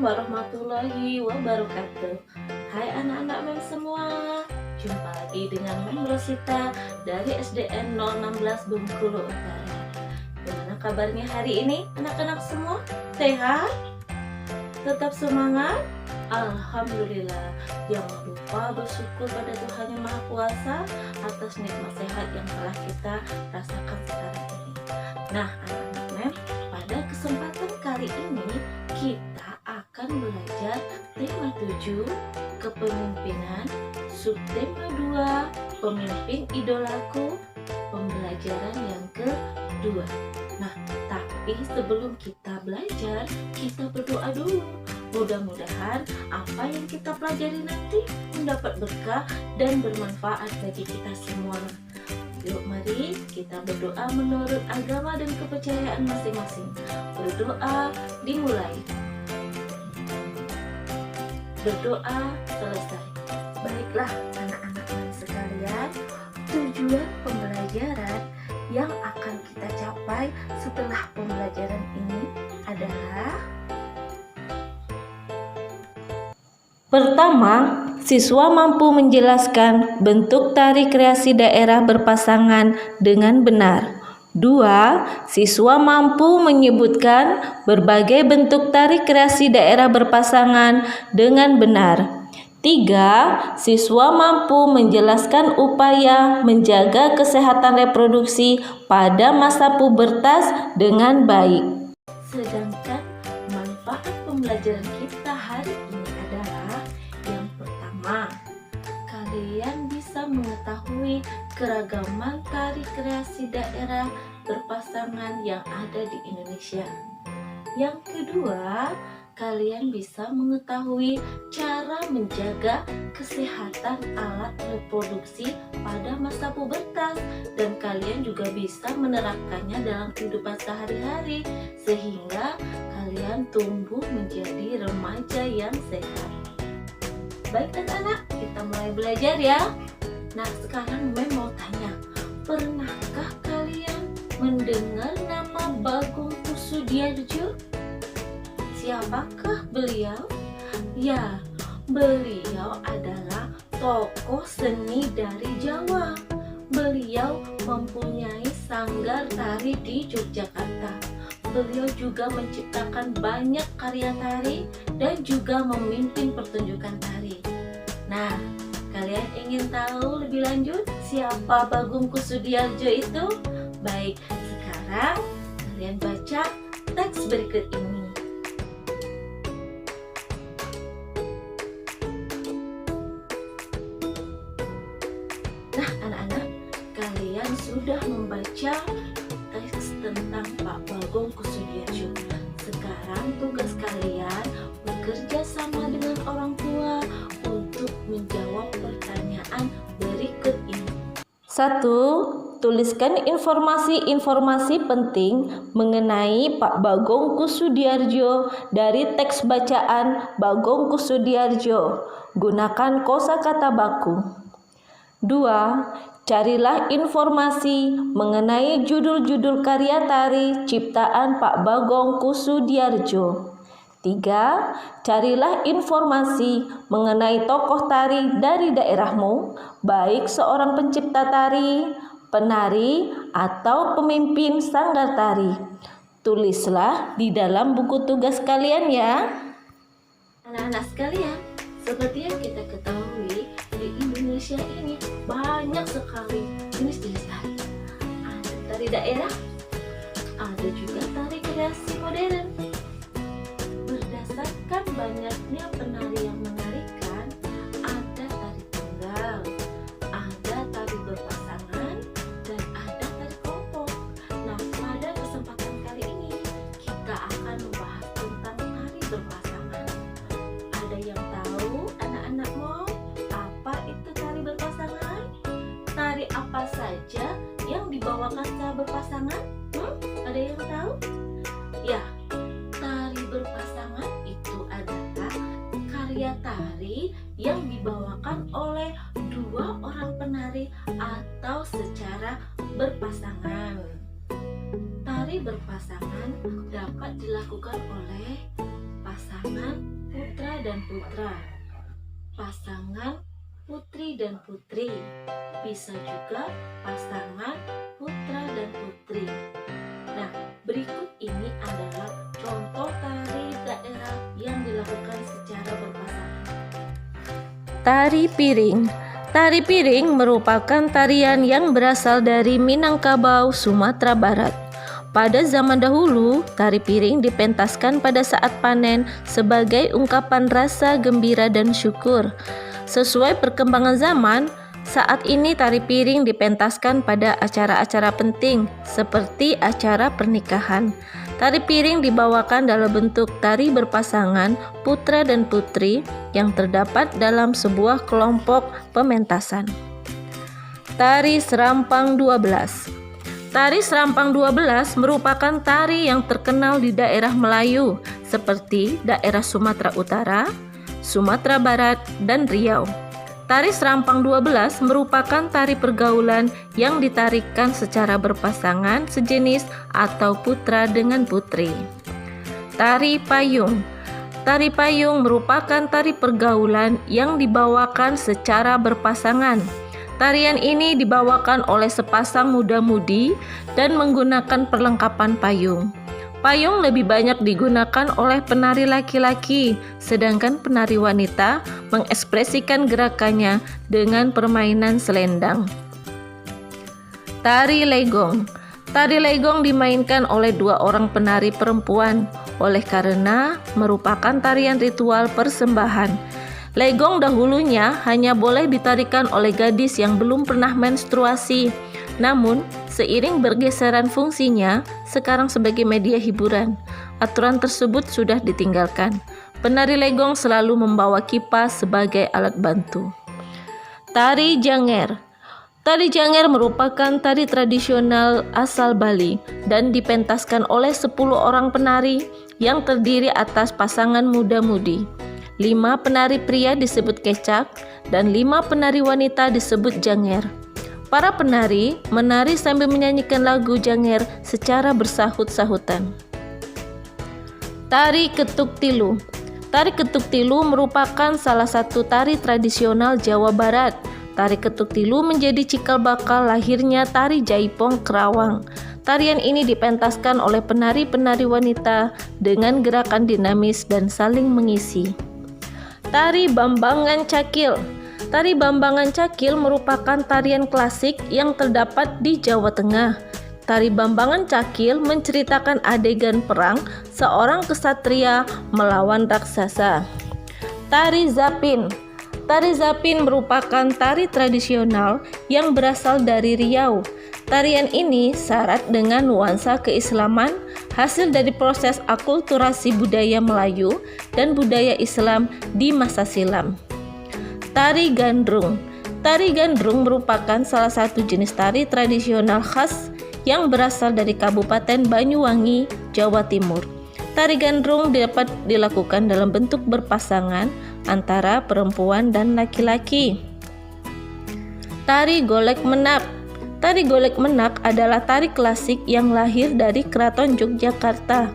warahmatullahi wabarakatuh. Hai anak-anak mem semua, jumpa lagi dengan Mem Rosita dari SDN 016 Bengkulu Utara. Gimana kabarnya hari ini anak-anak semua? Sehat? Tetap semangat? Alhamdulillah. Jangan lupa bersyukur pada Tuhan Yang Maha Kuasa atas nikmat sehat yang telah kita rasakan sekarang ini. Nah anak-anak mem, pada kesempatan kali ini kita akan belajar tema 7 kepemimpinan, subtema 2 pemimpin idolaku, pembelajaran yang kedua. Nah, tapi sebelum kita belajar, kita berdoa dulu. Mudah-mudahan apa yang kita pelajari nanti mendapat berkah dan bermanfaat bagi kita semua. Yuk mari kita berdoa menurut agama dan kepercayaan masing-masing. Berdoa dimulai. Berdoa selesai. Baiklah anak-anak sekalian, tujuan pembelajaran yang akan kita capai setelah pembelajaran ini adalah: pertama, siswa mampu menjelaskan bentuk tari kreasi daerah berpasangan dengan benar. 2. Siswa mampu menyebutkan berbagai bentuk tari kreasi daerah berpasangan dengan benar. 3. Siswa mampu menjelaskan upaya menjaga kesehatan reproduksi pada masa pubertas dengan baik. Sedangkan manfaat pembelajaran kita hari ini adalah: yang pertama, kalian bisa mengetahui keragaman tari kreasi daerah berpasangan yang ada di Indonesia. Yang kedua, kalian bisa mengetahui cara menjaga kesehatan alat reproduksi pada masa pubertas, dan kalian juga bisa menerapkannya dalam kehidupan sehari-hari sehingga kalian tumbuh menjadi remaja yang sehat. Baik anak-anak, kita mulai belajar ya. Nah sekarang Mem mau tanya, pernahkah kalian mendengar nama Bagong Kussudiardjo? Siapakah beliau? Ya, beliau adalah tokoh seni dari Jawa. Beliau mempunyai sanggar tari di Yogyakarta. Beliau juga menciptakan banyak karya tari dan juga memimpin pertunjukan tari. Nah, kalian ingin tahu lebih lanjut siapa Bagong Kussudiardjo itu? Baik, sekarang kalian baca teks berikut ini. Nah anak-anak, kalian sudah membaca teks tentang Pak Bagong Kussudiardjo. Sekarang tugas kalian bekerja sama dengan orang tua untuk menjawab pertanyaan berikut ini. 1. Tuliskan informasi-informasi penting mengenai Pak Bagong Kussudiardjo dari teks bacaan Bagong Kussudiardjo. Gunakan kosakata baku. 2. Carilah informasi mengenai judul-judul karya tari ciptaan Pak Bagong Kussudiardjo. 3. Carilah informasi mengenai tokoh tari dari daerahmu, baik seorang pencipta tari, penari, atau pemimpin sanggar tari. Tulislah di dalam buku tugas kalian ya. Anak-anak sekalian, seperti yang kita ketahui, di Indonesia ini banyak sekali jenis-jenis tari. Ada tari daerah, ada juga tari kreasi modern. Berdasarkan banyaknya penari yang menarikan, ada tari tunggal, ada tari berpasangan, dan ada tari kelompok. Nah, pada kesempatan kali ini kita akan membahas tentang tari berpasangan. Ada yang tahu anak-anak mau apa itu tari berpasangan? Tari apa saja yang dibawakan secara berpasangan? Ada yang tahu? Ya, tari berpasangan itu adalah karya tari yang dibawakan oleh dua orang penari atau secara berpasangan. Tari berpasangan dapat dilakukan oleh pasangan putra dan putra, pasangan putri dan putri, bisa juga pasangan putra dan putri. Nah, berikut ini adalah contoh tari daerah yang dilakukan secara berpasangan. Tari piring. Tari piring merupakan tarian yang berasal dari Minangkabau, Sumatera Barat. Pada zaman dahulu, tari piring dipentaskan pada saat panen sebagai ungkapan rasa gembira dan syukur. Sesuai perkembangan zaman, saat ini tari piring dipentaskan pada acara-acara penting seperti acara pernikahan. Tari piring dibawakan dalam bentuk tari berpasangan putra dan putri yang terdapat dalam sebuah kelompok pementasan. Tari Serampang 12. Tari Serampang 12 merupakan tari yang terkenal di daerah Melayu seperti daerah Sumatera Utara, Sumatera Barat, dan Riau. Tari Serampang 12 merupakan tari pergaulan yang ditarikan secara berpasangan sejenis atau putra dengan putri. Tari Payung. Tari Payung merupakan tari pergaulan yang dibawakan secara berpasangan. Tarian ini dibawakan oleh sepasang muda-mudi dan menggunakan perlengkapan payung. Payung lebih banyak digunakan oleh penari laki-laki, sedangkan penari wanita mengekspresikan gerakannya dengan permainan selendang. Tari Legong. Tari Legong dimainkan oleh dua orang penari perempuan, oleh karena merupakan tarian ritual persembahan. Legong dahulunya hanya boleh ditarikan oleh gadis yang belum pernah menstruasi. Namun, seiring bergeseran fungsinya, sekarang sebagai media hiburan, aturan tersebut sudah ditinggalkan. Penari Legong selalu membawa kipas sebagai alat bantu. Tari Janger. Tari Janger merupakan tari tradisional asal Bali dan dipentaskan oleh 10 orang penari yang terdiri atas pasangan muda-mudi. 5 penari pria disebut kecak dan 5 penari wanita disebut janger. Para penari menari sambil menyanyikan lagu janger secara bersahut-sahutan. Tari Ketuk Tilu. Tari Ketuk Tilu merupakan salah satu tari tradisional Jawa Barat. Tari Ketuk Tilu menjadi cikal bakal lahirnya tari Jaipong Kerawang. Tarian ini dipentaskan oleh penari-penari wanita dengan gerakan dinamis dan saling mengisi. Tari Bambangan Cakil. Tari Bambangan Cakil merupakan tarian klasik yang terdapat di Jawa Tengah. Tari Bambangan Cakil menceritakan adegan perang seorang kesatria melawan raksasa. Tari Zapin. Tari Zapin merupakan tari tradisional yang berasal dari Riau. Tarian ini syarat dengan nuansa keislaman, hasil dari proses akulturasi budaya Melayu dan budaya Islam di masa silam. Tari Gandrung. Tari Gandrung merupakan salah satu jenis tari tradisional khas yang berasal dari Kabupaten Banyuwangi, Jawa Timur. Tari Gandrung dapat dilakukan dalam bentuk berpasangan antara perempuan dan laki-laki. Tari Golek Menak. Tari Golek Menak adalah tari klasik yang lahir dari Keraton Yogyakarta.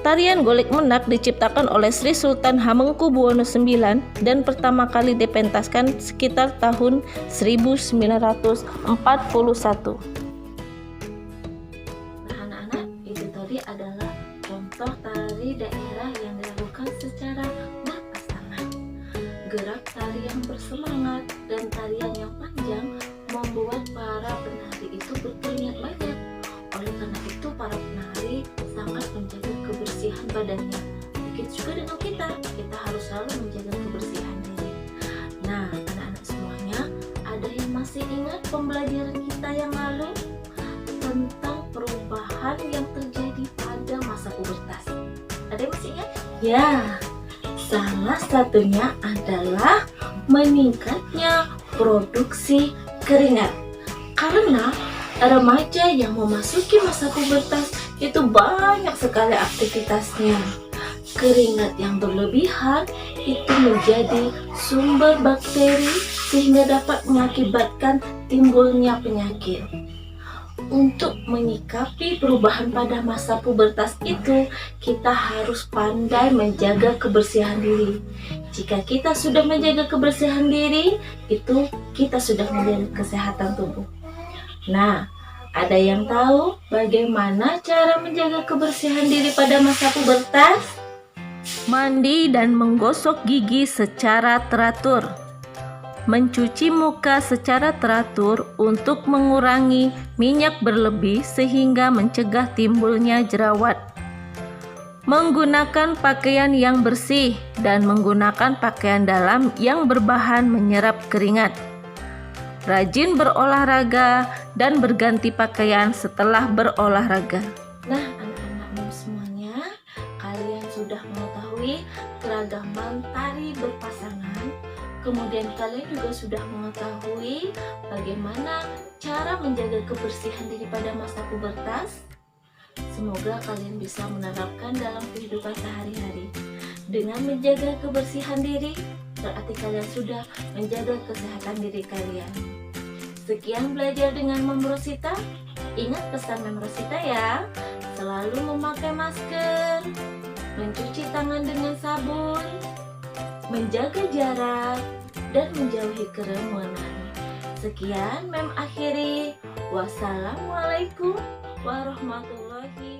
Tarian Golek Menak diciptakan oleh Sri Sultan Hamengkubuwono IX dan pertama kali dipentaskan sekitar tahun 1941. Nah, anak-anak, itu tadi adalah contoh tari daerah yang dilakukan secara berpasangan. Gerak tari yang bersemangat dan tarian yang panjang membuat para penari itu berkeringat banyak. Oleh karena itu, para penari sangat menjaga kebersihan badannya. Begitu juga dengan kita harus selalu menjaga kebersihan diri. Nah, anak-anak semuanya, ada yang masih ingat pembelajaran kita yang lalu tentang perubahan yang terjadi pada masa pubertas? Ada yang masih ingat? Ya, salah satunya adalah meningkatnya produksi keringat. Karena remaja yang memasuki masa pubertas itu banyak sekali aktivitasnya. Keringat yang berlebihan itu menjadi sumber bakteri sehingga dapat mengakibatkan timbulnya penyakit. untuk menyikapi perubahan pada masa pubertas itu, kita harus pandai menjaga kebersihan diri. Jika kita sudah menjaga kebersihan diri, itu kita sudah menjaga kesehatan tubuh. Nah, ada yang tahu bagaimana cara menjaga kebersihan diri pada masa pubertas? Mandi dan menggosok gigi secara teratur. Mencuci muka secara teratur untuk mengurangi minyak berlebih sehingga mencegah timbulnya jerawat. Menggunakan pakaian yang bersih dan menggunakan pakaian dalam yang berbahan menyerap keringat. Rajin berolahraga dan berganti pakaian setelah berolahraga. Nah, anak-anak semuanya, kalian sudah mengetahui keragaman tari berpasangan. Kemudian kalian juga sudah mengetahui bagaimana cara menjaga kebersihan diri pada masa pubertas. Semoga kalian bisa menerapkan dalam kehidupan sehari-hari. Dengan menjaga kebersihan diri, berarti kalian sudah menjaga kesehatan diri kalian. Sekian belajar dengan Mem Rosita. Ingat pesan Mem Rosita ya, selalu memakai masker, mencuci tangan dengan sabun, menjaga jarak, dan menjauhi kerumunan. Sekian Mem akhiri. Wassalamualaikum warahmatullahi